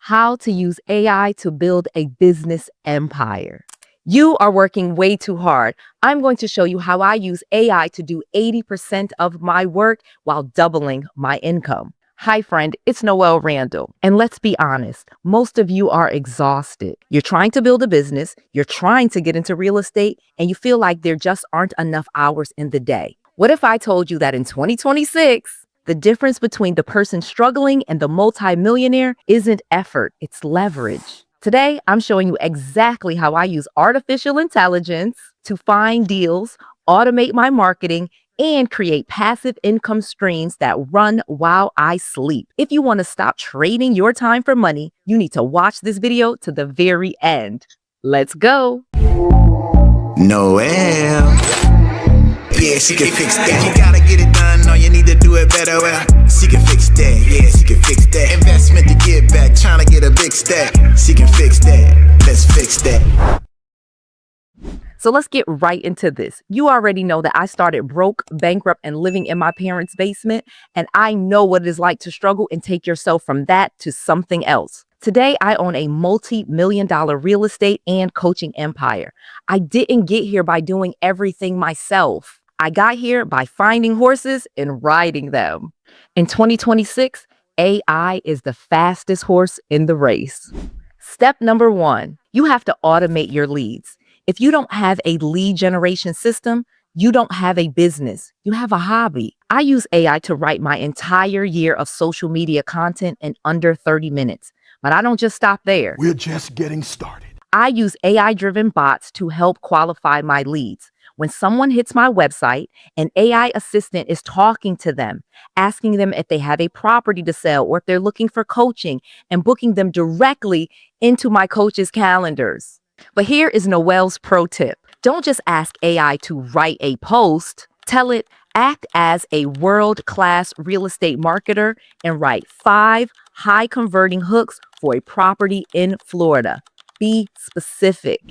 how to use AI to build a business empire. You are working way too hard. I'm going to show you how I use AI to do 80% of my work while doubling my income. Hi, friend, it's Noelle Randall. And let's be honest, most of you are exhausted. You're trying to build a business, you're trying to get into real estate, and you feel like there just aren't enough hours in the day. What if I told you that in 2026, the difference between the person struggling and the multimillionaire isn't effort, it's leverage? Today, I'm showing you exactly how I use artificial intelligence to find deals, automate my marketing, and create passive income streams that run while I sleep. If you want to stop trading your time for money, you need to watch this video to the very end. Let's go. Noelle. Yeah, she can fix that. You gotta get it done, or you need to do it better. Well, she can fix that. Yeah, she can fix that. Investment to get back, trying to get a big stack. She can fix that. Let's fix that. So let's get right into this. You already know that I started broke, bankrupt, and living in my parents' basement, and I know what it is like to struggle and take yourself from that to something else. Today, I own a multi-million-dollar real estate and coaching empire. I didn't get here by doing everything myself. I got here by finding horses and riding them. In 2026, AI is the fastest horse in the race. Step number 1, you have to automate your leads. If you don't have a lead generation system, you don't have a business, you have a hobby. I use AI to write my entire year of social media content in under 30 minutes. But I don't just stop there. We're just getting started. I use AI-driven bots to help qualify my leads. When someone hits my website, an AI assistant is talking to them, asking them if they have a property to sell or if they're looking for coaching, and booking them directly into my coaches' calendars. But here is Noelle's pro tip. Don't just ask AI to write a post. Tell it, act as a world-class real estate marketer and write 5 high-converting hooks for a property in Florida. Be specific.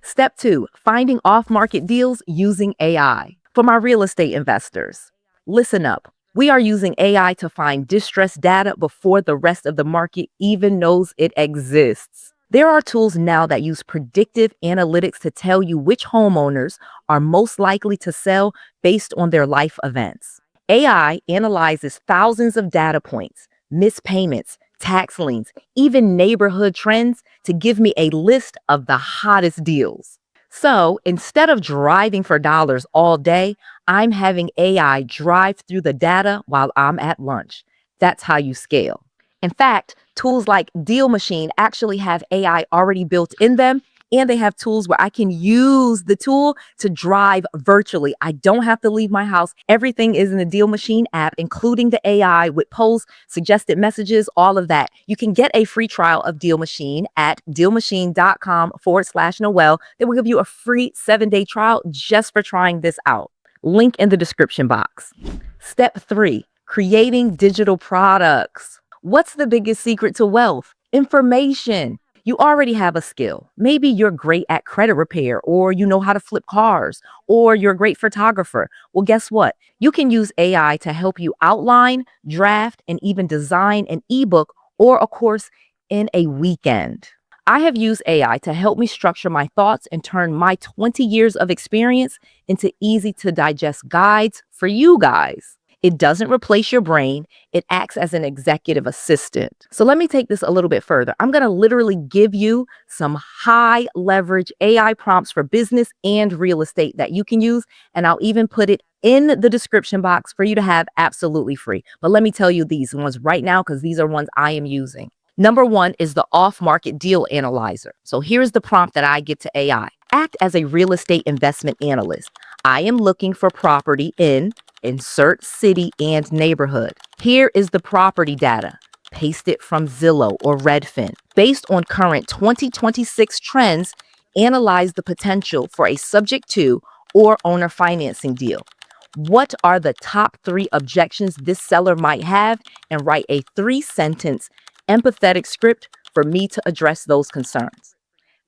Step 2, finding off-market deals using AI. For my real estate investors, listen up. We are using AI to find distressed data before the rest of the market even knows it exists. There are tools now that use predictive analytics to tell you which homeowners are most likely to sell based on their life events. AI analyzes thousands of data points, missed payments, tax liens, even neighborhood trends to give me a list of the hottest deals. So instead of driving for dollars all day, I'm having AI drive through the data while I'm at lunch. That's how you scale. In fact, tools like Deal Machine actually have AI already built in them, and they have tools where I can use the tool to drive virtually. I don't have to leave my house. Everything is in the Deal Machine app, including the AI with polls, suggested messages, all of that. You can get a free trial of Deal Machine at dealmachine.com/Noelle. They will give you a free 7-day trial just for trying this out. Link in the description box. Step 3, creating digital products. What's the biggest secret to wealth? Information. You already have a skill. Maybe you're great at credit repair, or you know how to flip cars, or you're a great photographer. Well, guess what? You can use AI to help you outline, draft, and even design an ebook or a course in a weekend. I have used AI to help me structure my thoughts and turn my 20 years of experience into easy to digest guides for you guys. It doesn't replace your brain. It acts as an executive assistant. So let me take this a little bit further. I'm going to literally give you some high leverage AI prompts for business and real estate that you can use. And I'll even put it in the description box for you to have absolutely free. But let me tell you these ones right now, because these are ones I am using. Number 1 is the off-market deal analyzer. So here's the prompt that I give to AI. Act as a real estate investment analyst. I am looking for property in insert city and neighborhood. Here is the property data. Paste it from Zillow or Redfin. Based on current 2026 trends, analyze the potential for a subject to or owner financing deal. What are the top 3 objections this seller might have, and write a 3-sentence empathetic script for me to address those concerns.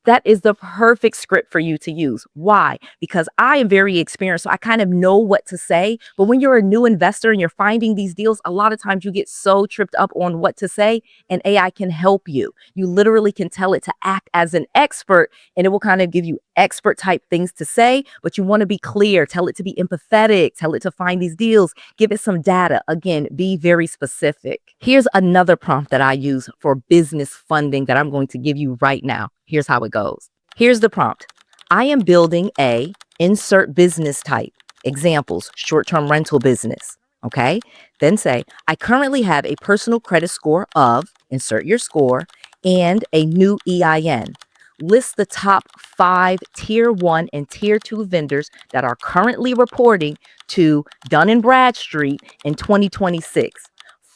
That is the perfect script for you to use. Why? Because I am very experienced, so I kind of know what to say. But when you're a new investor and you're finding these deals, a lot of times you get so tripped up on what to say, and AI can help you. You literally can tell it to act as an expert, and it will kind of give you expert type things to say, but you want to be clear. Tell it to be empathetic, tell it to find these deals, give it some data. Again, be very specific. Here's another prompt that I use for business funding that I'm going to give you right now. Here's how it goes. Here's the prompt. I am building a insert business type. Examples, short-term rental business. Okay. Then say, I currently have a personal credit score of, insert your score, and a new EIN. List the top 5 tier 1 and tier 2 vendors that are currently reporting to Dun& Bradstreet in 2026.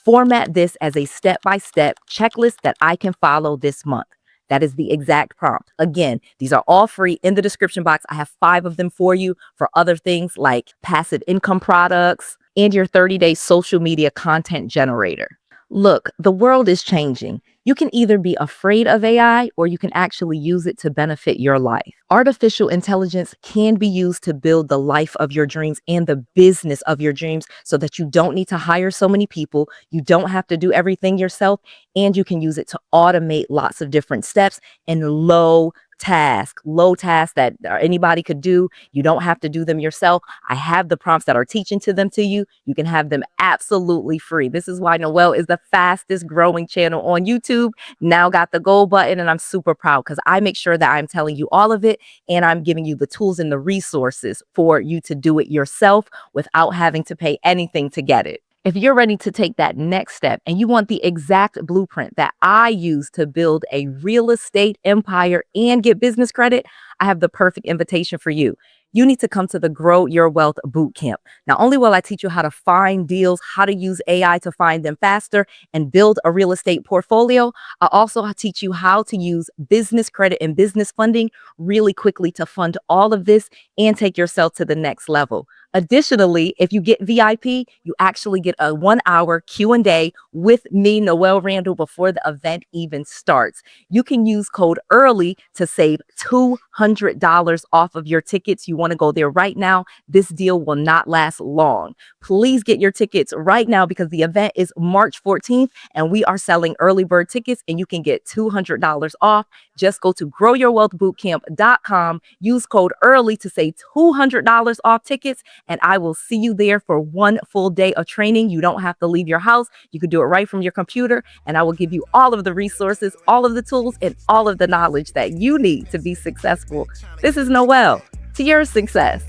Format this as a step-by-step checklist that I can follow this month. That is the exact prompt. Again, these are all free in the description box. I have 5 of them for you for other things like passive income products and your 30-day social media content generator. Look, the world is changing. You can either be afraid of AI or you can actually use it to benefit your life. Artificial intelligence can be used to build the life of your dreams and the business of your dreams so that you don't need to hire so many people. You don't have to do everything yourself, and you can use it to automate lots of different steps in low tasks that anybody could do. You don't have to do them yourself. I have the prompts that are teaching to you. You can have them absolutely free. This is why Noelle is the fastest growing channel on YouTube. Now got the gold button, and I'm super proud because I make sure that I'm telling you all of it, and I'm giving you the tools and the resources for you to do it yourself without having to pay anything to get it. If you're ready to take that next step and you want the exact blueprint that I use to build a real estate empire and get business credit, I have the perfect invitation for you. You need to come to the Grow Your Wealth Bootcamp. Not only will I teach you how to find deals, how to use AI to find them faster and build a real estate portfolio, I also teach you how to use business credit and business funding really quickly to fund all of this and take yourself to the next level. Additionally, if you get VIP, you actually get a 1-hour Q&A with me, Noelle Randall, before the event even starts. You can use code EARLY to save $200 off of your tickets. You want to go there right now. This deal will not last long. Please get your tickets right now because the event is March 14th and we are selling early bird tickets, and you can get $200 off. Just go to growyourwealthbootcamp.com, use code EARLY to save $200 off tickets, and I will see you there for 1 full day of training. You don't have to leave your house. You can do it right from your computer, and I will give you all of the resources, all of the tools, and all of the knowledge that you need to be successful. This is Noelle. To your success.